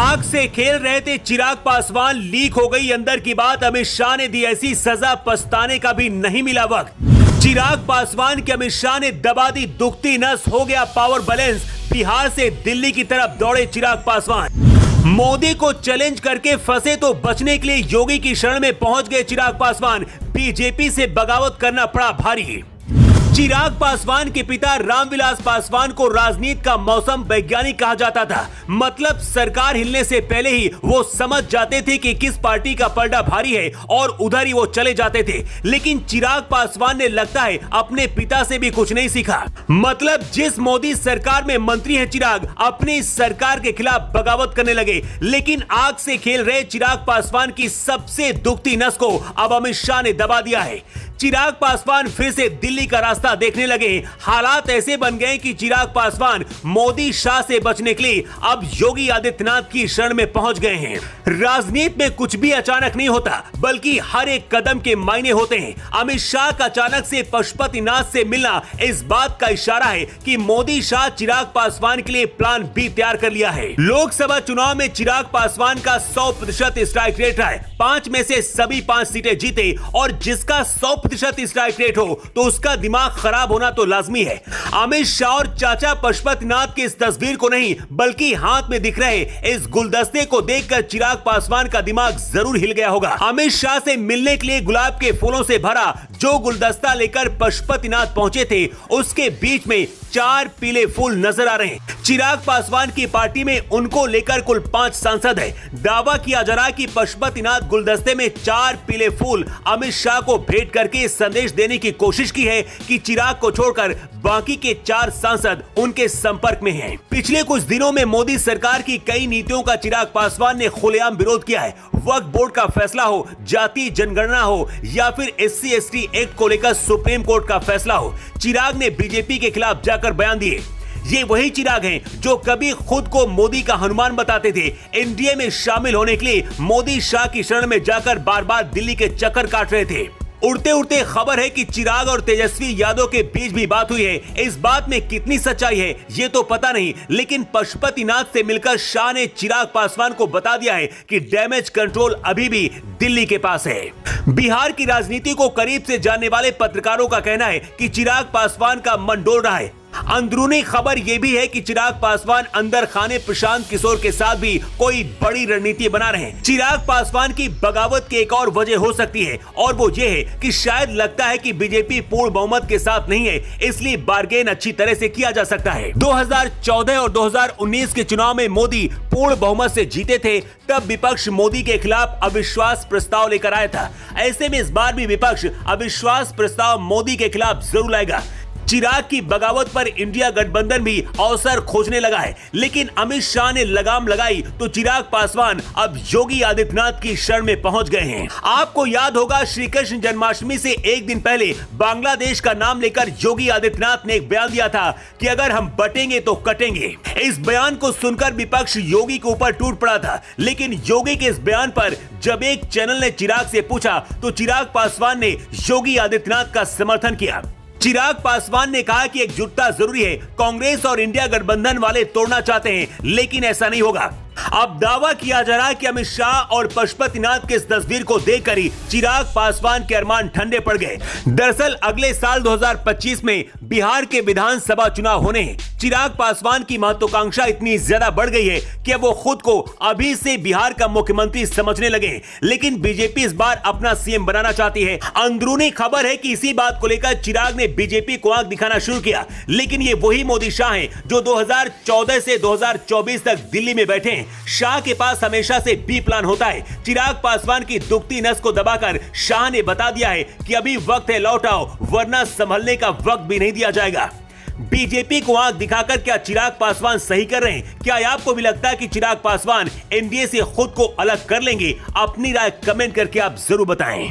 आग से खेल रहे थे चिराग पासवान, लीक हो गई अंदर की बात। अमित शाह ने दी ऐसी सजा, पछताने का भी नहीं मिला वक्त। चिराग पासवान के अमित शाह ने दबा दी दुखती नस, हो गया पावर बैलेंस। बिहार से दिल्ली की तरफ दौड़े चिराग पासवान। मोदी को चैलेंज करके फंसे तो बचने के लिए योगी की शरण में पहुंच गए चिराग पासवान। बीजेपी से बगावत करना पड़ा भारी। चिराग पासवान के पिता रामविलास पासवान को राजनीति का मौसम वैज्ञानिक कहा जाता था। मतलब सरकार हिलने से पहले ही वो समझ जाते थे कि किस पार्टी का पलड़ा भारी है और उधर ही वो चले जाते थे। लेकिन चिराग पासवान ने लगता है अपने पिता से भी कुछ नहीं सीखा। मतलब जिस मोदी सरकार में मंत्री है चिराग, अपनी सरकार के खिलाफ बगावत करने लगे। लेकिन आग से खेल रहे चिराग पासवान की सबसे दुखती नस को अब अमित शाह ने दबा दिया है। चिराग पासवान फिर से दिल्ली का रास्ता देखने लगे। हालात ऐसे बन गए कि चिराग पासवान मोदी शाह से बचने के लिए अब योगी आदित्यनाथ की शरण में पहुंच गए हैं। राजनीति में कुछ भी अचानक नहीं होता, बल्कि हर एक कदम के मायने होते हैं। अमित शाह का अचानक से पशुपतिनाथ से मिलना इस बात का इशारा है कि मोदी शाह चिराग पासवान के लिए प्लान बी तैयार कर लिया है। लोकसभा चुनाव में चिराग पासवान का 100% स्ट्राइक रेट है। 5 में से सभी 5 सीटें जीते और जिसका 100% स्ट्राइक रेट हो तो उसका दिमाग खराब होना तो लाजमी है। अमित शाह और चाचा पशुपतिनाथ की इस तस्वीर को नहीं, बल्कि हाथ में दिख रहे इस गुलदस्ते को देखकर चिराग पासवान का दिमाग जरूर हिल गया होगा। अमित शाह से मिलने के लिए गुलाब के फूलों से भरा जो गुलदस्ता लेकर पशुपतिनाथ पहुंचे थे, उसके बीच में 4 पीले फूल नजर आ रहे हैं। चिराग पासवान की पार्टी में उनको लेकर कुल 5 सांसद है। दावा किया जा रहा है कि पशुपतिनाथ गुलदस्ते में 4 पीले फूल अमित शाह को भेंट करके संदेश देने की कोशिश की है कि चिराग को छोड़कर बाकी के 4 सांसद उनके संपर्क में हैं। पिछले कुछ दिनों में मोदी सरकार की कई नीतियों का चिराग पासवान ने खुलेआम विरोध किया है। वक्फ बोर्ड का फैसला हो, जाति जनगणना हो या फिर SC/ST एक्ट को लेकर सुप्रीम कोर्ट का फैसला हो, चिराग ने बीजेपी के खिलाफ जाकर बयान दिए। ये वही चिराग हैं जो कभी खुद को मोदी का हनुमान बताते थे। एनडीए में शामिल होने के लिए मोदी शाह की शरण में जाकर बार बार दिल्ली के चक्कर काट रहे थे। उड़ते उड़ते खबर है कि चिराग और तेजस्वी यादव के बीच भी बात हुई है। इस बात में कितनी सच्चाई है ये तो पता नहीं, लेकिन पशुपतिनाथ से मिलकर शाह ने चिराग पासवान को बता दिया है कि डैमेज कंट्रोल अभी भी दिल्ली के पास है। बिहार की राजनीति को करीब से जानने वाले पत्रकारों का कहना है कि चिराग पासवान का मन डोल रहा है। अंदरूनी खबर यह भी है कि चिराग पासवान अंदर खाने प्रशांत किशोर के साथ भी कोई बड़ी रणनीति बना रहे हैं। चिराग पासवान की बगावत की एक और वजह हो सकती है और वो ये है कि शायद लगता है कि बीजेपी पूर्ण बहुमत के साथ नहीं है, इसलिए बार्गेन अच्छी तरह से किया जा सकता है। 2014 और 2019 के चुनाव में मोदी पूर्ण बहुमत से जीते थे, तब विपक्ष मोदी के खिलाफ अविश्वास प्रस्ताव लेकर आया था। ऐसे में इस बार भी विपक्ष अविश्वास प्रस्ताव मोदी के खिलाफ जरूर लाएगा। चिराग की बगावत पर इंडिया गठबंधन भी अवसर खोजने लगा है, लेकिन अमित शाह ने लगाम लगाई तो चिराग पासवान अब योगी आदित्यनाथ की शरण में पहुंच गए हैं। आपको याद होगा श्री कृष्ण जन्माष्टमी से एक दिन पहले बांग्लादेश का नाम लेकर योगी आदित्यनाथ ने एक बयान दिया था कि अगर हम बटेंगे तो कटेंगे। इस बयान को सुनकर विपक्ष योगी के ऊपर टूट पड़ा था, लेकिन योगी के इस बयान पर जब एक चैनल ने चिराग से पूछा तो चिराग पासवान ने योगी आदित्यनाथ का समर्थन किया। चिराग पासवान ने कहा कि एकजुटता जरूरी है। कांग्रेस और इंडिया गठबंधन वाले तोड़ना चाहते हैं, लेकिन ऐसा नहीं होगा। अब दावा किया जा रहा है कि अमित शाह और पशुपतिनाथ की इस तस्वीर को देखकर ही चिराग पासवान के अरमान ठंडे पड़ गए। दरअसल अगले साल 2025 में बिहार के विधानसभा चुनाव होने हैं। चिराग पासवान की महत्वाकांक्षा इतनी ज्यादा बढ़ गई है कि वो खुद को अभी से बिहार का मुख्यमंत्री समझने लगे हैं, लेकिन बीजेपी इस बार अपना सीएम बनाना चाहती है। अंदरूनी खबर है कि इसी बात को लेकर चिराग ने बीजेपी को आंख दिखाना शुरू किया, लेकिन ये वही मोदी शाह हैं जो 2014 से 2024 तक दिल्ली में बैठे हैं। शाह के पास हमेशा से बी प्लान होता है। चिराग पासवान की दुखती नस को दबाकर शाह ने बता दिया है कि अभी वक्त है लौट आओ, वरना संभलने का वक्त भी नहीं दिया जाएगा। बीजेपी को आंख दिखाकर क्या चिराग पासवान सही कर रहे हैं? क्या आपको भी लगता है कि चिराग पासवान एनडीए से खुद को अलग कर लेंगे? अपनी राय कमेंट करके आप जरूर बताएं।